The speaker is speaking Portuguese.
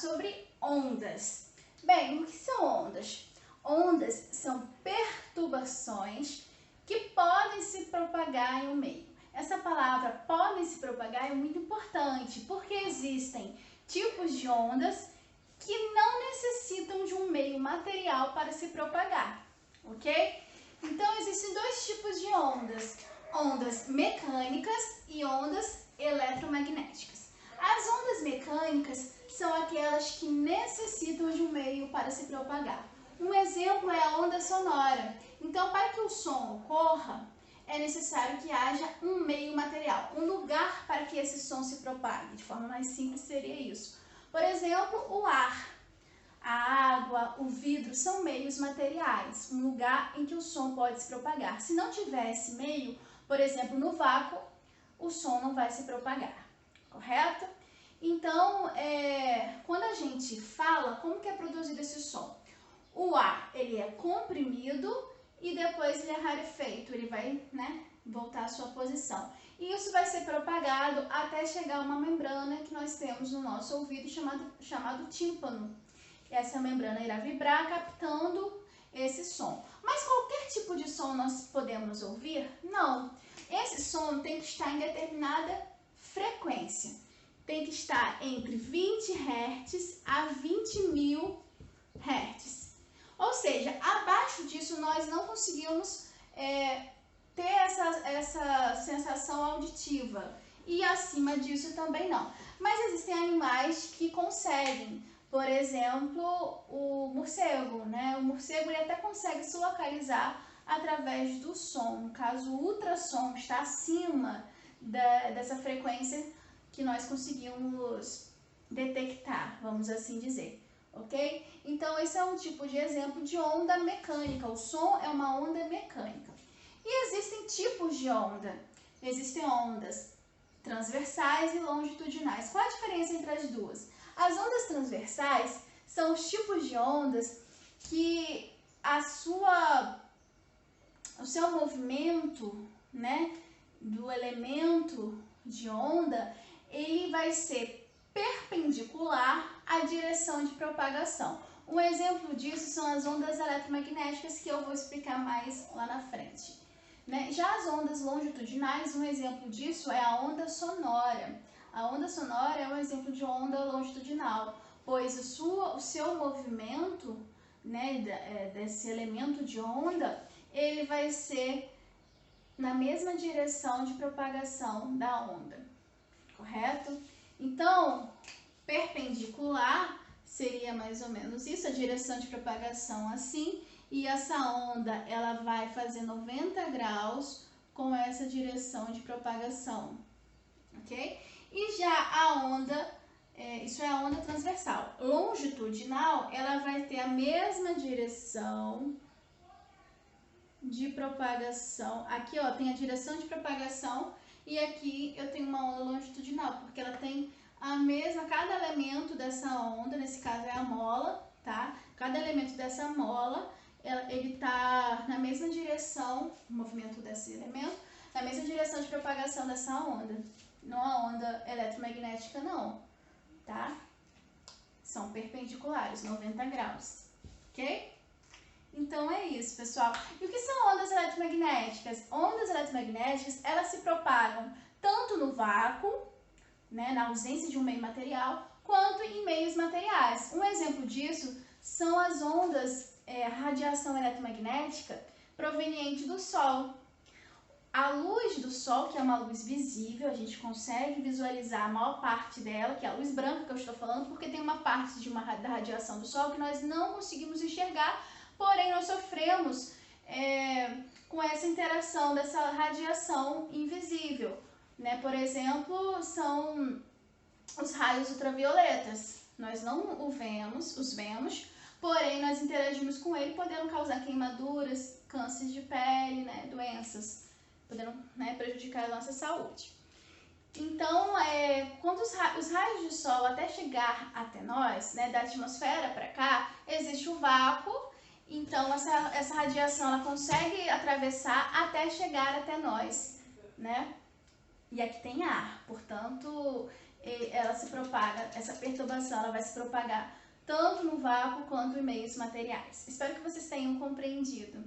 sobre ondas. Bem, o que são ondas? Ondas são perturbações que podem se propagar em um meio. Essa palavra podem se propagar é muito importante, porque existem tipos de ondas que não necessitam de um meio material para se propagar, ok? Então, existem dois tipos de ondas: ondas mecânicas e ondas eletromagnéticas. As ondas mecânicas são aquelas que necessitam de um meio para se propagar. Um exemplo é a onda sonora. Então, para que o som ocorra, é necessário que haja um meio material, um lugar para que esse som se propague. De forma mais simples seria isso. Por exemplo, o ar, a água, o vidro são meios materiais, um lugar em que o som pode se propagar. Se não tiver esse meio, por exemplo, no vácuo, o som não vai se propagar, correto? Então, quando a gente fala, como que é produzido esse som? O ar, ele é comprimido e depois ele é rarefeito, ele vai, voltar à sua posição. E isso vai ser propagado até chegar a uma membrana que nós temos no nosso ouvido chamado tímpano. Essa membrana irá vibrar captando esse som. Mas qualquer tipo de som nós podemos ouvir? Não. Esse som tem que estar em determinada frequência. Tem que estar entre 20 Hz a 20.000 Hz. Ou seja, abaixo disso nós não conseguimos ter essa sensação auditiva. E acima disso também não. Mas existem animais que conseguem. Por exemplo, o morcego, O morcego ele até consegue se localizar através do som. No caso, o ultrassom está acima dessa frequência que nós conseguimos detectar, vamos assim dizer. Ok? Então, esse é um tipo de exemplo de onda mecânica. O som é uma onda mecânica. E existem tipos de onda. Existem ondas transversais e longitudinais. Qual a diferença entre as duas? As ondas transversais são os tipos de ondas que o seu movimento, do elemento de onda, ele vai ser perpendicular à direção de propagação. Um exemplo disso são as ondas eletromagnéticas, que eu vou explicar mais lá na frente. Já as ondas longitudinais, um exemplo disso é a onda sonora. A onda sonora é um exemplo de onda longitudinal, pois o seu movimento, desse elemento de onda, ele vai ser na mesma direção de propagação da onda, correto? Então, perpendicular seria mais ou menos isso, a direção de propagação assim, e essa onda ela vai fazer 90 graus com essa direção de propagação, ok? E já a onda, isso é a onda transversal. Longitudinal, ela vai ter a mesma direção de propagação. Aqui, ó, tem a direção de propagação e aqui eu tenho uma onda longitudinal, porque ela tem a mesma, cada elemento dessa onda, nesse caso é a mola, tá? Cada elemento dessa mola, ele tá na mesma direção, o movimento desse elemento, na mesma direção de propagação dessa onda. Não a onda eletromagnética, não, tá? São perpendiculares, 90 graus, ok? Então é isso, pessoal. E o que são ondas eletromagnéticas? Ondas eletromagnéticas, elas se propagam tanto no vácuo, na ausência de um meio material, quanto em meios materiais. Um exemplo disso são as ondas, radiação eletromagnética proveniente do Sol. A luz do Sol, que é uma luz visível, a gente consegue visualizar a maior parte dela, que é a luz branca que eu estou falando, porque tem uma parte da radiação do Sol que nós não conseguimos enxergar, porém nós sofremos com essa interação dessa radiação invisível. Por exemplo, são os raios ultravioletas. Nós não os vemos, porém nós interagimos com ele, podendo causar queimaduras, câncer de pele, doenças, podendo prejudicar a nossa saúde. Então, quando os raios de sol até chegar até nós, da atmosfera para cá, existe o vácuo, então essa radiação ela consegue atravessar até chegar até nós, E aqui tem ar, portanto, ela se propaga, essa perturbação ela vai se propagar tanto no vácuo quanto em meios materiais. Espero que vocês tenham compreendido.